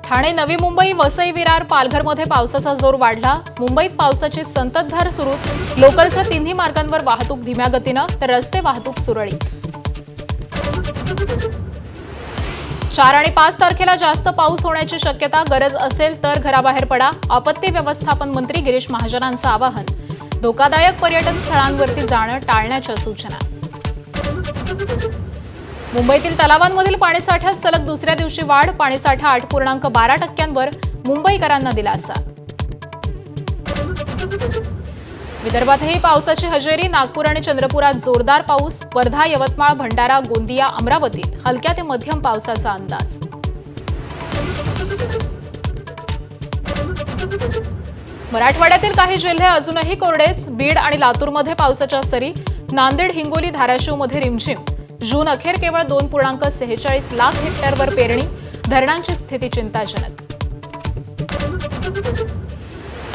ठाणे, नवी मुंबई, वसई, विरार, पालघरमध्ये पावसाचा जोर वाढला। मुंबईत पावसाची संततधार सुरूच। लोकलच्या तिन्ही मार्गांवर वाहतूक धीम्या गतीनं तर रस्ते वाहतूक सुरळीत। 4 आणि 5 तारखेला जास्त पाऊस होण्याची शक्यता। गरज असेल तर घराबाहेर पडा। आपत्ती व्यवस्थापन मंत्री गिरीश महाजनांचं आवाहन। धोकादायक पर्यटन स्थळांवरती जाणं टाळण्याच्या सूचना। मुंबईतील तलावांमधील पाणीसाठ्यात सलग दुसऱ्या दिवशी वाढ। पाणीसाठा 8.12%वर। मुंबईकरांना दिलासा। विदर्भातही पावसाची हजेरी। नागपूर आणि चंद्रपुरात जोरदार पाऊस। वर्धा, यवतमाळ, भंडारा, गोंदिया, अमरावतीत हलक्या ते मध्यम पावसाचा अंदाज। मराठवाड्यातील काही जिल्हे अजूनही कोरडेच। बीड आणि लातूरमध्ये पावसाच्या सरी। नांदेड, हिंगोली, धाराशिवमध्ये रिमझिम। जून अखेर केवळ 2.46 लाख हेक्टरवर पेरणी। धरणांची स्थिती चिंताजनक।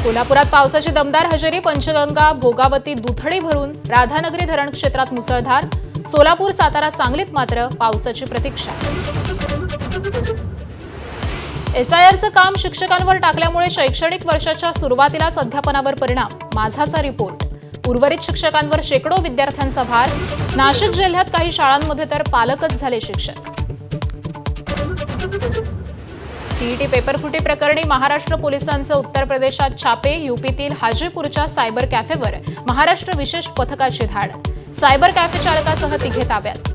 कोल्हापुरात पावसाची दमदार हजेरी। पंचगंगा, भोगावती, दुथडी भरून। राधानगरी धरण क्षेत्रात मुसळधार। सोलापूर, सातारा, सांगलीत मात्र पावसाची प्रतीक्षा। एसआयआरचं काम शिक्षकांवर टाकल्यामुळे शैक्षणिक वर्षाच्या सुरुवातीलाच अध्यापनावर परिणाम। माझाचा रिपोर्ट। उर्वरित शिक्षकांवर शेकडो विद्यार्थ्यांचा भार। नाशिक जिल्ह्यात काही शाळांमध्ये तर पालकच झाले शिक्षक। टीईटी पेपरफुटी प्रकरणी महाराष्ट्र पोलिसांचे उत्तर प्रदेशात छापे। यूपीतील हाजीपूरच्या सायबर कॅफेवर महाराष्ट्र विशेष पथकाची धाड। सायबर कॅफे चालकासह 3 ताब्यात।